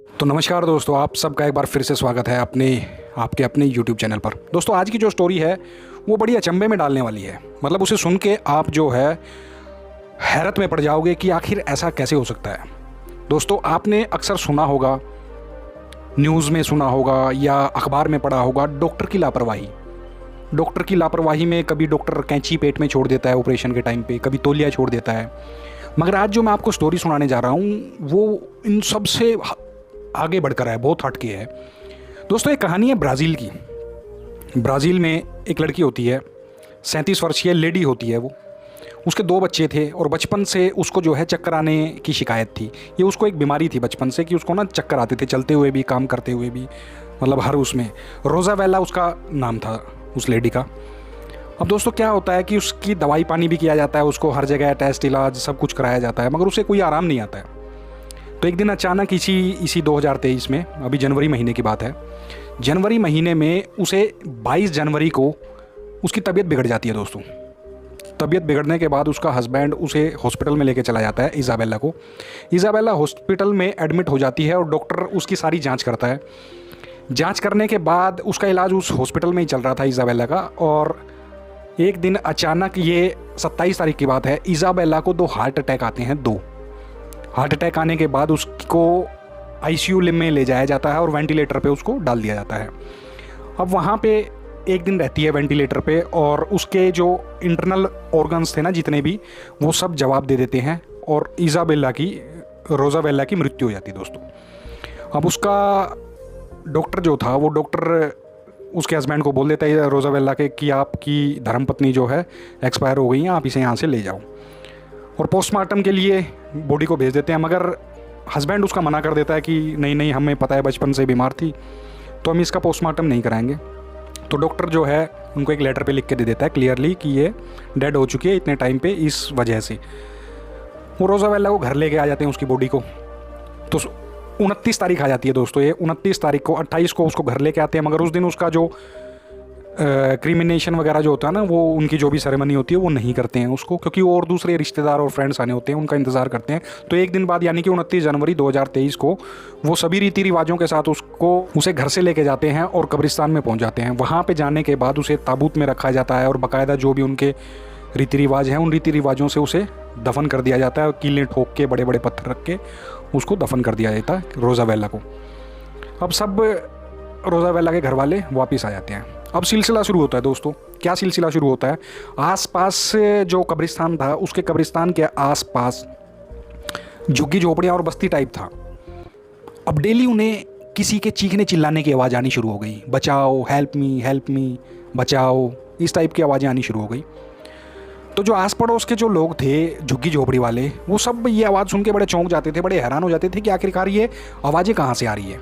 तो नमस्कार दोस्तों, आप सबका एक बार फिर से स्वागत है आपके अपने YouTube चैनल पर। दोस्तों, आज की जो स्टोरी है वो बड़ी अचंभे में डालने वाली है। मतलब उसे सुन के आप जो है हैरत में पड़ जाओगे कि आखिर ऐसा कैसे हो सकता है। दोस्तों, आपने अक्सर सुना होगा, न्यूज़ में सुना होगा या अखबार में पढ़ा होगा, डॉक्टर की लापरवाही। डॉक्टर की लापरवाही में कभी डॉक्टर कैंची पेट में छोड़ देता है ऑपरेशन के टाइम पे, कभी तौलिया छोड़ देता है। मगर आज जो मैं आपको स्टोरी सुनाने जा रहा हूँ वो इन सब से आगे बढ़कर है, बहुत हटके है। दोस्तों, एक कहानी है ब्राज़ील की। ब्राज़ील में एक लड़की होती है, 37 वर्षीय लेडी होती है वो। उसके 2 बच्चे थे और बचपन से उसको जो है चक्कर आने की शिकायत थी। ये उसको एक बीमारी थी बचपन से कि उसको ना चक्कर आते थे, चलते हुए भी, काम करते हुए भी, मतलब हर उसमें। रोज़ावेला उसका नाम था उस लेडी का। अब दोस्तों, क्या होता है कि उसकी दवाई पानी भी किया जाता है, उसको हर जगह टेस्ट इलाज सब कुछ कराया जाता है, मगर उसे कोई आराम नहीं आता है। तो एक दिन अचानक इसी 2023 में, अभी जनवरी महीने की बात है, जनवरी महीने में उसे 22 जनवरी को उसकी तबीयत बिगड़ जाती है। दोस्तों, तबीयत बिगड़ने के बाद उसका हस्बैंड उसे हॉस्पिटल में लेके चला जाता है, इज़ाबेला को। इज़ाबेला हॉस्पिटल में एडमिट हो जाती है और डॉक्टर उसकी सारी जांच करता है। जांच करने के बाद उसका इलाज उस हॉस्पिटल में ही चल रहा था, इज़ाबेला का। और एक दिन अचानक, ये 27 तारीख की बात है, इज़ाबेला को 2 हार्ट अटैक आते हैं। 2 हार्ट अटैक आने के बाद उसको आईसीयू में ले जाया जाता है और वेंटिलेटर पे उसको डाल दिया जाता है। अब वहाँ पे एक दिन रहती है वेंटिलेटर पे, और उसके जो इंटरनल ऑर्गन्स थे ना जितने भी, वो सब जवाब दे देते हैं और रोज़ावेला की मृत्यु हो जाती है। दोस्तों, अब उसका डॉक्टर जो था, वो डॉक्टर उसके हस्बैंड को बोल देता है रोज़ावेला के कि आपकी धर्मपत्नी जो है एक्सपायर हो गई हैं, आप इसे यहाँ से ले जाओ। और पोस्टमार्टम के लिए बॉडी को भेज देते हैं, मगर हस्बैंड उसका मना कर देता है कि नहीं नहीं, हमें पता है बचपन से बीमार थी, तो हम इसका पोस्टमार्टम नहीं कराएंगे। तो डॉक्टर जो है उनको एक लेटर पे लिख के दे देता है क्लियरली कि ये डेड हो चुकी है इतने टाइम पे, इस वजह से। वो रोज़ावेला को घर लेके आ जाते हैं उसकी बॉडी को। तो 29 तारीख आ जाती है दोस्तों, ये 29 तारीख को, 28 को उसको घर लेके आते हैं। मगर उस दिन उसका जो क्रिमिनेशन वगैरह जो होता है ना, वो उनकी जो भी सेरेमनी होती है वो नहीं करते हैं उसको, क्योंकि वो और दूसरे रिश्तेदार और फ्रेंड्स आने होते हैं, उनका इंतज़ार करते हैं। तो एक दिन बाद, यानी कि 29 जनवरी 2023 को, वो सभी रीति रिवाजों के साथ उसे घर से लेके जाते हैं और कब्रिस्तान में पहुंच जाते हैं। वहाँ पे जाने के बाद उसे ताबूत में रखा जाता है और बाकायदा जो भी उनके रीति रिवाज हैं, उन रीति रिवाजों से उसे दफन कर दिया जाता है। कीलें ठोक के, बड़े बड़े पत्थर रख के उसको दफन कर दिया जाता है, रोज़ावेला को। अब सब रोज़ावेला के घर वाले वापस आ जाते हैं। अब सिलसिला शुरू होता है दोस्तों। क्या सिलसिला शुरू होता है? आसपास से जो कब्रिस्तान था, उसके कब्रिस्तान के आसपास झुग्गी झोपड़ियाँ और बस्ती टाइप था। अब डेली उन्हें किसी के चीखने चिल्लाने की आवाज़ आनी शुरू हो गई, बचाओ, हेल्प मी, बचाओ, इस टाइप की आवाज़ें आनी शुरू हो गई। तो जो आस पड़ोस के जो लोग थे, झुग्गी झोपड़ी वाले, वो सब ये आवाज़ सुन के बड़े चौंक जाते थे, बड़े हैरान हो जाते थे कि आखिरकार ये आवाज़ें कहाँ से आ रही है।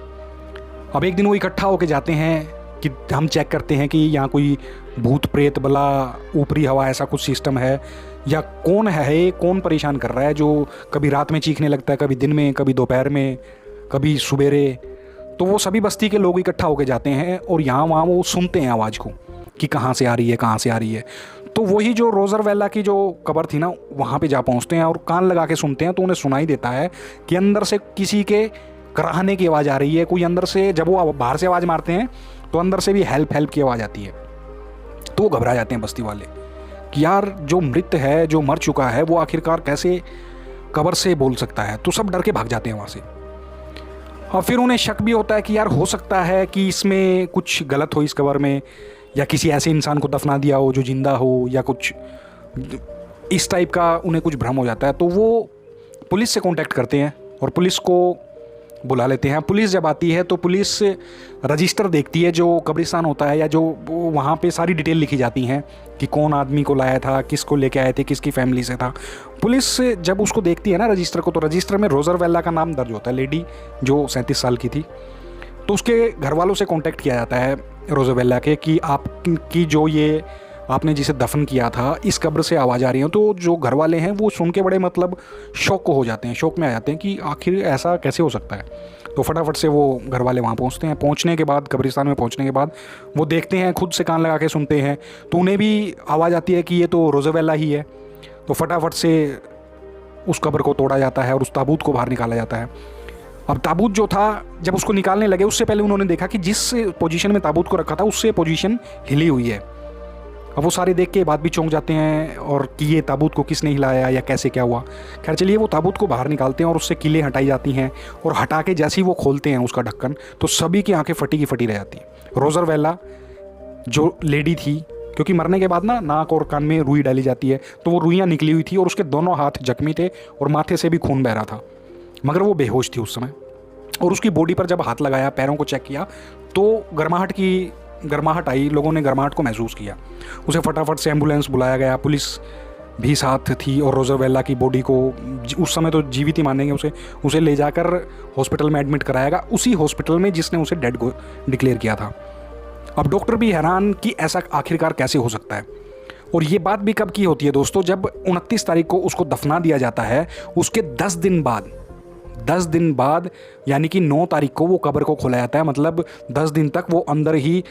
अब एक दिन वो इकट्ठा होकर जाते हैं कि हम चेक करते हैं कि यहाँ कोई भूत प्रेत बला, ऊपरी हवा, ऐसा कुछ सिस्टम है, या कौन है, कौन परेशान कर रहा है जो कभी रात में चीखने लगता है, कभी दिन में, कभी दोपहर में, कभी सुबेरे। तो वो सभी बस्ती के लोग इकट्ठा होकर जाते हैं और यहाँ वहाँ वो सुनते हैं आवाज़ को कि कहाँ से आ रही है, कहाँ से आ रही है। तो वही जो रोज़ावेला की जो कब्र थी ना, वहाँ पे जा पहुँचते हैं और कान लगा के सुनते हैं। तो उन्हें सुनाई देता है कि अंदर से किसी के कराहने की आवाज़ आ रही है, कोई अंदर से, जब वो बाहर से आवाज़ मारते हैं तो अंदर से भी हेल्प की आवाज़ आती है। तो वो घबरा जाते हैं बस्ती वाले कि यार जो मृत है, जो मर चुका है, वो आखिरकार कैसे कब्र से बोल सकता है। तो सब डर के भाग जाते हैं वहाँ से। और फिर उन्हें शक भी होता है कि यार हो सकता है कि इसमें कुछ गलत हो इस कब्र में, या किसी ऐसे इंसान को दफना दिया हो जो जिंदा हो, या कुछ इस टाइप का उन्हें कुछ भ्रम हो जाता है। तो वो पुलिस से कांटेक्ट करते हैं और पुलिस को बुला लेते हैं। पुलिस जब आती है तो पुलिस रजिस्टर देखती है जो कब्रिस्तान होता है, या जो वहाँ पे सारी डिटेल लिखी जाती हैं कि कौन आदमी को लाया था, किसको लेके आए थे, किसकी फैमिली से था। पुलिस जब उसको देखती है ना रजिस्टर को, तो रजिस्टर में रोज़ावेला का नाम दर्ज होता है, लेडी जो 37 साल की थी। तो उसके घर वालों से कॉन्टेक्ट किया जाता है रोज़ावेला के कि आपकी जो ये आपने जिसे दफन किया था, इस कब्र से आवाज़ आ रही है। तो जो घर वाले हैं वो सुन के बड़े मतलब शौक हो जाते हैं, शौक में आ जाते हैं कि आखिर ऐसा कैसे हो सकता है। तो फटाफट से वो घर वाले वहाँ पहुँचते हैं। पहुँचने के बाद, कब्रिस्तान में पहुँचने के बाद, वो देखते हैं, खुद से कान लगा के सुनते हैं, तो उन्हें भी आवाज़ आती है कि ये तो रोज़ावेला ही है। तो फटाफट से उस कब्र को तोड़ा जाता है और उस ताबूत को बाहर निकाला जाता है। अब ताबूत जो था जब उसको निकालने लगे उससे पहले उन्होंने देखा कि जिस पोजीशन में ताबूत को रखा था उससे पोजीशन हिली हुई है। अब वो सारे देख के बात भी चौंक जाते हैं और कि ये ताबूत को किसने हिलाया या कैसे क्या हुआ। खैर चलिए, वो ताबूत को बाहर निकालते हैं और उससे कीलें हटाई जाती हैं और हटा के जैसे ही वो खोलते हैं उसका ढक्कन तो सभी की आंखें फटी की फटी रह जाती हैं। रोजरवेला जो लेडी थी, क्योंकि मरने के बाद ना नाक और कान में रुई डाली जाती है, तो वो रुइयाँ निकली हुई थी और उसके दोनों हाथ जख्मी थे और माथे से भी खून बह रहा था, मगर वो बेहोश थी उस समय। और उसकी बॉडी पर जब हाथ लगाया, पैरों को चेक किया तो गर्माहट आई, लोगों ने गर्माहट को महसूस किया। उसे फटाफट से एम्बुलेंस बुलाया गया, पुलिस भी साथ थी और रोजरवेला की बॉडी को उस समय तो जीवित ही मानेंगे उसे ले जाकर हॉस्पिटल में एडमिट कराया गया, उसी हॉस्पिटल में जिसने उसे डेड को डिक्लेयर किया था। अब डॉक्टर भी हैरान कि ऐसा आखिरकार कैसे हो सकता है। और ये बात भी कब की होती है दोस्तों, जब 29 तारीख को उसको दफना दिया जाता है, उसके 10 दिन बाद यानी कि 9 तारीख को वो कब्र को खोला जाता है। मतलब 10 दिन तक वो अंदर ही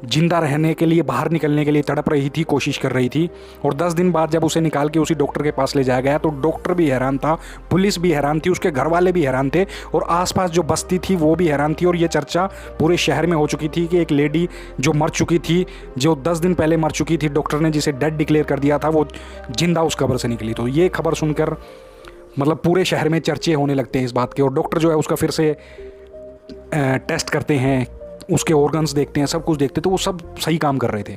जिंदा रहने के लिए, बाहर निकलने के लिए तड़प रही थी, कोशिश कर रही थी। और 10 दिन बाद जब उसे निकाल के उसी डॉक्टर के पास ले जाया गया तो डॉक्टर भी हैरान था, पुलिस भी हैरान थी, उसके घर वाले भी हैरान थे और आसपास जो बस्ती थी वो भी हैरान थी। और ये चर्चा पूरे शहर में हो चुकी थी कि एक लेडी जो मर चुकी थी, जो 10 दिन पहले मर चुकी थी, डॉक्टर ने जिसे डेड डिक्लेयर कर दिया था, वो जिंदा उस कब्र से निकली। तो ये खबर सुनकर मतलब पूरे शहर में चर्चे होने लगते हैं इस बात के। और डॉक्टर जो है उसका फिर से टेस्ट करते हैं, उसके ऑर्गन्स देखते हैं, सब कुछ देखते, तो वो सब सही काम कर रहे थे।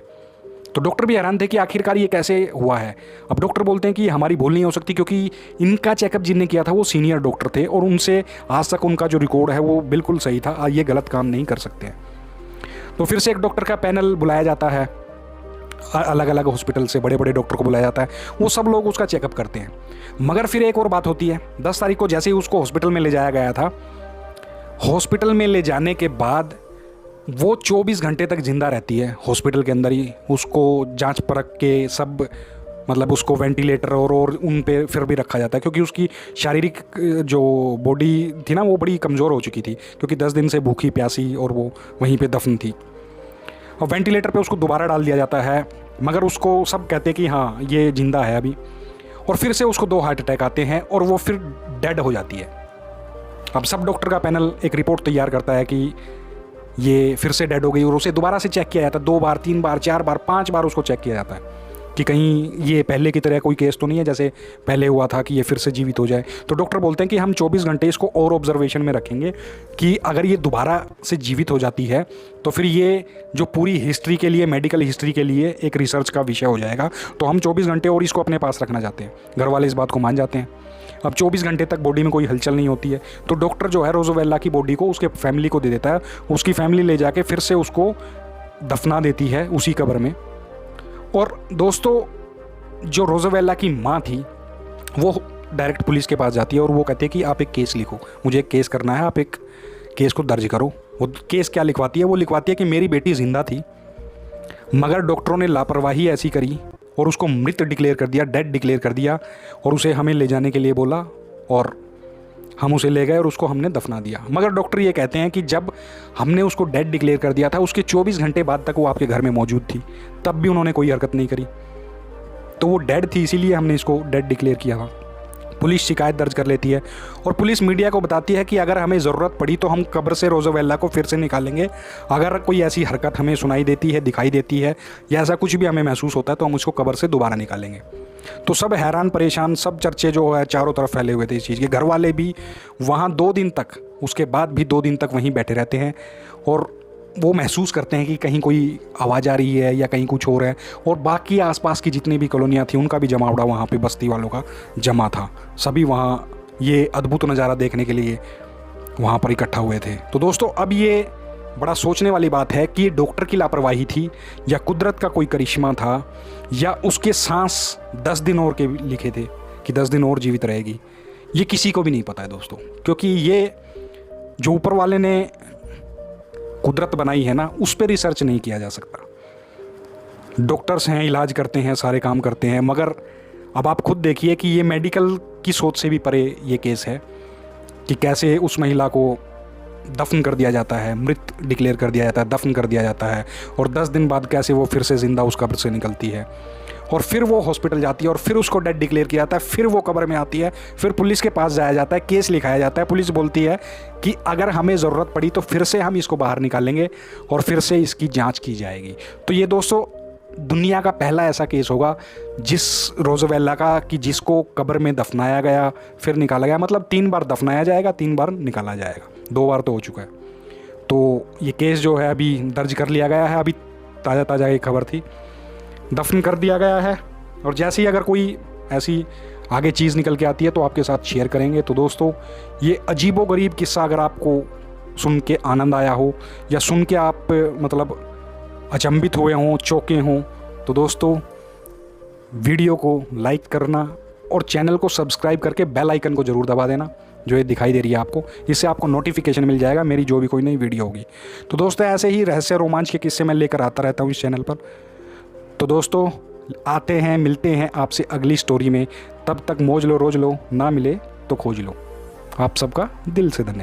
तो डॉक्टर भी हैरान थे कि आखिरकार ये कैसे हुआ है। अब डॉक्टर बोलते हैं कि हमारी भूल नहीं हो सकती, क्योंकि इनका चेकअप जिनने किया था वो सीनियर डॉक्टर थे और उनसे आज तक उनका जो रिकॉर्ड है वो बिल्कुल सही था, ये गलत काम नहीं कर सकते। तो फिर से एक डॉक्टर का पैनल बुलाया जाता है, अलग अलग हॉस्पिटल से बड़े बड़े डॉक्टर को बुलाया जाता है, वो सब लोग उसका चेकअप करते हैं। मगर फिर एक और बात होती है, 10 तारीख को जैसे ही उसको हॉस्पिटल में ले जाया गया था, हॉस्पिटल में ले जाने के बाद वो 24 घंटे तक जिंदा रहती है हॉस्पिटल के अंदर ही। उसको जांच परख के सब मतलब उसको वेंटिलेटर और उन पे फिर भी रखा जाता है, क्योंकि उसकी शारीरिक जो बॉडी थी ना वो बड़ी कमज़ोर हो चुकी थी, क्योंकि 10 दिन से भूखी प्यासी और वो वहीं पे दफन थी। और वेंटिलेटर पे उसको दोबारा डाल दिया जाता है, मगर उसको सब कहते हैं कि हाँ ये जिंदा है अभी। और फिर से उसको 2 हार्ट अटैक आते हैं और वो फिर डेड हो जाती है। अब सब डॉक्टर का पैनल एक रिपोर्ट तैयार करता है कि ये फिर से डेड हो गई और उसे दोबारा से चेक किया जाता है, 2 बार 3 बार 4 बार 5 बार उसको चेक किया जाता है कि कहीं ये पहले की तरह कोई केस तो नहीं है जैसे पहले हुआ था कि ये फिर से जीवित हो जाए। तो डॉक्टर बोलते हैं कि हम 24 घंटे इसको और ऑब्जर्वेशन में रखेंगे कि अगर ये दोबारा से जीवित हो जाती है तो फिर ये जो पूरी हिस्ट्री के लिए, मेडिकल हिस्ट्री के लिए एक रिसर्च का विषय हो जाएगा। तो हम 24 घंटे और इसको अपने पास रखना चाहते हैं। घर वाले इस बात को मान जाते हैं। अब 24 घंटे तक बॉडी में कोई हलचल नहीं होती है, तो डॉक्टर जो है रोजरवेला की बॉडी को उसके फैमिली को दे देता है। उसकी फैमिली ले जाके फिर से उसको दफना देती है उसी कब्र में। और दोस्तों जो रोजरवेला की माँ थी वो डायरेक्ट पुलिस के पास जाती है और वो कहती है कि आप एक केस लिखो, मुझे एक केस करना है, आप एक केस को दर्ज करो। वो केस क्या लिखवाती है? वो लिखवाती है कि मेरी बेटी जिंदा थी मगर डॉक्टरों ने लापरवाही ऐसी करी और उसको मृत डिक्लेयर कर दिया, डेड डिक्लेयर कर दिया, और उसे हमें ले जाने के लिए बोला और हम उसे ले गए और उसको हमने दफना दिया। मगर डॉक्टर ये कहते हैं कि जब हमने उसको डेड डिक्लेयर कर दिया था उसके 24 घंटे बाद तक वो आपके घर में मौजूद थी, तब भी उन्होंने कोई हरकत नहीं करी। तो वो डेड थी, इसीलिए हमने इसको डेड डिक्लेयर किया था। पुलिस शिकायत दर्ज कर लेती है और पुलिस मीडिया को बताती है कि अगर हमें ज़रूरत पड़ी तो हम कब्र से रोजरवेला को फिर से निकालेंगे। अगर कोई ऐसी हरकत हमें सुनाई देती है, दिखाई देती है या ऐसा कुछ भी हमें महसूस होता है तो हम उसको कब्र से दोबारा निकालेंगे। तो सब हैरान परेशान, सब चर्चे जो है चारों तरफ फैले हुए थे इस चीज़ के। घर वाले भी वहाँ 2 दिन तक, उसके बाद भी 2 दिन तक वहीं बैठे रहते हैं और वो महसूस करते हैं कि कहीं कोई आवाज़ आ रही है या कहीं कुछ हो रहा है। और बाकी आसपास की जितनी भी कॉलोनियाँ थी उनका भी जमावड़ा वहाँ पे बस्ती वालों का जमा था। सभी वहाँ ये अद्भुत नज़ारा देखने के लिए वहाँ पर इकट्ठा हुए थे। तो दोस्तों अब ये बड़ा सोचने वाली बात है कि ये डॉक्टर की लापरवाही थी या कुदरत का कोई करिश्मा था या उसके सांस 10 दिन और के लिखे थे कि 10 दिन और जीवित रहेगी। ये किसी को भी नहीं पता है दोस्तों, क्योंकि ये जो ऊपर वाले ने कुदरत बनाई है ना उस पर रिसर्च नहीं किया जा सकता। डॉक्टर्स हैं, इलाज करते हैं, सारे काम करते हैं, मगर अब आप खुद देखिए कि ये मेडिकल की सोच से भी परे ये केस है कि कैसे उस महिला को दफन कर दिया जाता है, मृत डिक्लेयर कर दिया जाता है, दफन कर दिया जाता है और 10 दिन बाद कैसे वो फिर से ज़िंदा उस कब्र से निकलती है। और फिर वो हॉस्पिटल जाती है और फिर उसको डेड डिक्लेयर किया जाता है, फिर वो कब्र में आती है, फिर पुलिस के पास जाया जाता है, केस लिखाया जाता है। पुलिस बोलती है कि अगर हमें ज़रूरत पड़ी तो फिर से हम इसको बाहर निकालेंगे और फिर से इसकी जांच की जाएगी। तो ये दोस्तों दुनिया का पहला ऐसा केस होगा जिस रोज़वेला का कि जिसको कब्र में दफनाया गया फिर निकाला गया, मतलब 3 बार दफनाया जाएगा, 3 बार निकाला जाएगा, 2 बार तो हो चुका है। तो ये केस जो है अभी दर्ज कर लिया गया है, अभी ताज़ा एक खबर थी, दफन कर दिया गया है। और जैसे ही अगर कोई ऐसी आगे चीज़ निकल के आती है तो आपके साथ शेयर करेंगे। तो दोस्तों ये अजीबोगरीब किस्सा अगर आपको सुन के आनंद आया हो या सुन के आप मतलब अचंभित हुए हों, चौंके हों, तो दोस्तों वीडियो को लाइक करना और चैनल को सब्सक्राइब करके बेल आइकन को ज़रूर दबा देना जो ये दिखाई दे रही है आपको। इससे आपको नोटिफिकेशन मिल जाएगा मेरी जो भी कोई नई वीडियो होगी। तो दोस्तों ऐसे ही रहस्य रोमांच के किस्से मैं लेकर आता रहता हूँ इस चैनल पर। तो दोस्तों आते हैं, मिलते हैं आपसे अगली स्टोरी में। तब तक मौज लो रोज लो, ना मिले तो खोज लो। आप सबका दिल से धन्यवाद।